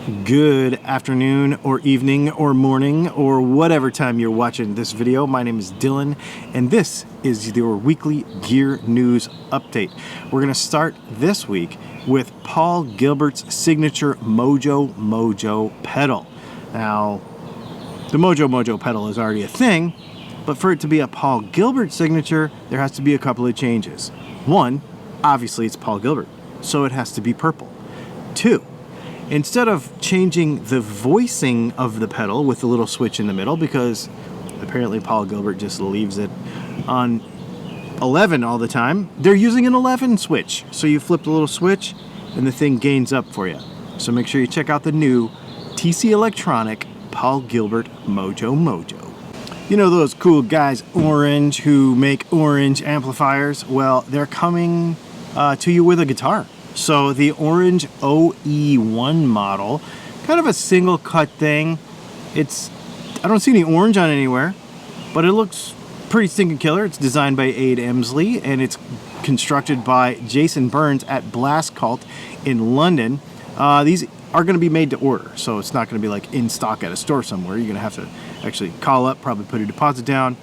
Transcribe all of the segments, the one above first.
Good afternoon or evening or morning or whatever time you're watching this video. My name is Dylan and this is your weekly gear news update. We're going to start this week with Paul Gilbert's signature Mojo pedal. Now, the Mojo pedal is already a thing, but for it to be a Paul Gilbert signature, there has to be a couple of changes. One, obviously it's Paul Gilbert, so it has to be purple. Two, instead of changing the voicing of the pedal with the little switch in the middle, because apparently Paul Gilbert just leaves it on 11 all the time, they're using an 11 switch. So you flip the little switch and the thing gains up for you. So make sure you check out the new TC Electronic Paul Gilbert Mojo. You know those cool guys, Orange, who make orange amplifiers? Well, they're coming to you with a guitar. So the Orange OE-1 model, kind of a single cut thing. I don't see any orange on anywhere, but it looks pretty stinking killer. It's designed by Aid Emsley and it's constructed by Jason Burns at Blast Cult in London. These are going to be made to order, so it's not going to be like in stock at a store somewhere. You're going to have to actually call up, probably put a deposit down,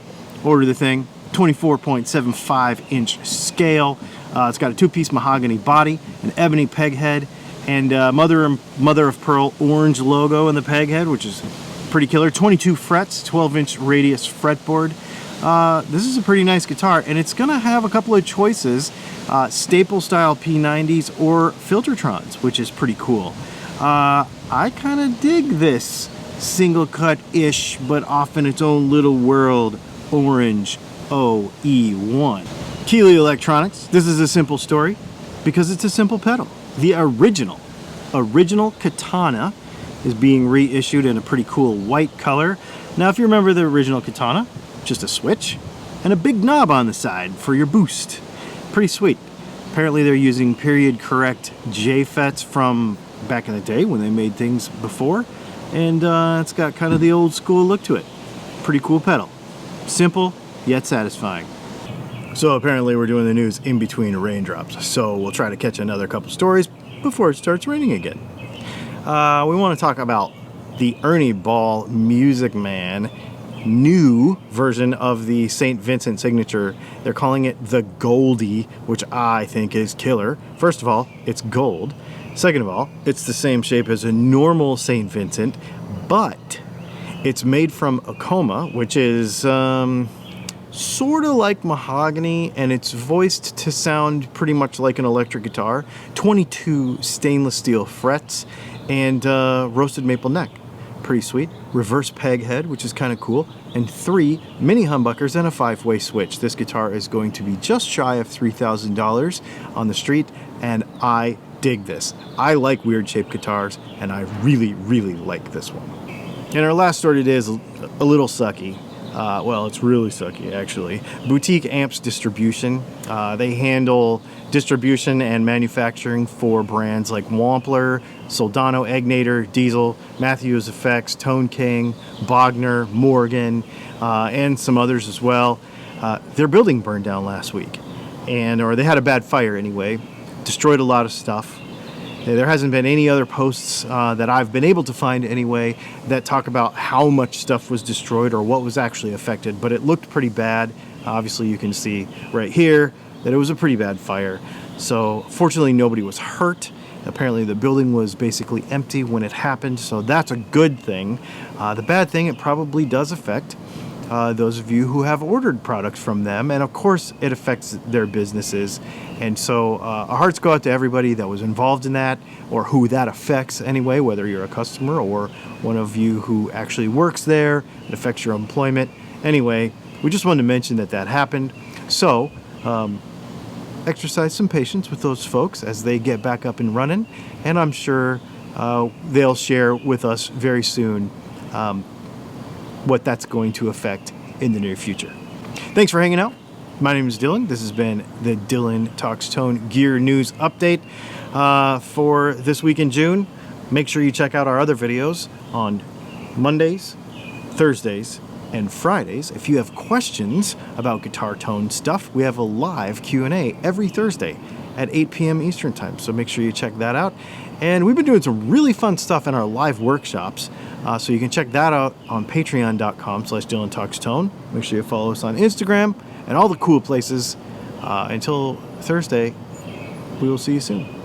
order the thing. 24.75 inch scale. It's got a two-piece mahogany body, an ebony peg head, and mother of pearl orange logo in the peg head, which is pretty killer. 22 frets, 12-inch radius fretboard. This is a pretty nice guitar, and it's going to have a couple of choices, staple-style P90s or Filtertrons, which is pretty cool. I kind of dig this single-cut-ish, but off in its own little world, Orange OE-1. Keeley Electronics, this is a simple story because it's a simple pedal. The original Katana is being reissued in a pretty cool white color. Now, if you remember the original Katana, just a switch and a big knob on the side for your boost. Pretty sweet. Apparently they're using period correct JFETs from back in the day when they made things before, and it's got kind of the old school look to it. Pretty cool pedal. Simple, yet satisfying. So apparently we're doing the news in between raindrops, so we'll try to catch another couple stories before it starts raining again. We want to talk about the Ernie Ball Music Man new version of the St. Vincent signature. They're calling it the Goldie, which I think is killer. First of all, it's gold. Second of all, it's the same shape as a normal St. Vincent, but it's made from Akoma, which is sort of like mahogany, and it's voiced to sound pretty much like an electric guitar. 22 stainless steel frets and roasted maple neck. Pretty sweet. Reverse peg head, which is kind of cool, and 3 mini humbuckers and a 5-way switch. This guitar is going to be just shy of $3,000 on the street, and I dig this. I like weird shaped guitars, and I really like this one. And our last story today is a little sucky. Well, it's really sucky, actually. Boutique Amps Distribution. They handle distribution and manufacturing for brands like Wampler, Soldano Egnator, Diesel, Matthews Effects, Tone King, Bogner, Morgan, and some others as well. Their building burned down last week, or they had a bad fire anyway. Destroyed a lot of stuff. There hasn't been any other posts that I've been able to find anyway that talk about how much stuff was destroyed or what was actually affected, but it looked pretty bad. Obviously you can see right here that it was a pretty bad fire. So fortunately nobody was hurt. Apparently the building was basically empty when it happened, so that's a good thing. The bad thing, it probably does affect those of you who have ordered products from them, and of course it affects their businesses. And so our hearts go out to everybody that was involved in that, or who that affects anyway, whether you're a customer or one of you who actually works there. It affects your employment. Anyway, we just wanted to mention that happened. So exercise some patience with those folks as they get back up and running, and I'm sure they'll share with us very soon what that's going to affect in the near future. Thanks for hanging out. My name is Dylan. This has been the Dylan Talks Tone Gear News Update for this week in June. Make sure you check out our other videos on Mondays, Thursdays, and Fridays. If you have questions about guitar tone stuff, we have a live Q&A every Thursday at 8 p.m. Eastern Time, so make sure you check that out. And we've been doing some really fun stuff in our live workshops. So you can check that out on patreon.com/DylanTalksTone. Make sure you follow us on Instagram and all the cool places. Until Thursday, we will see you soon.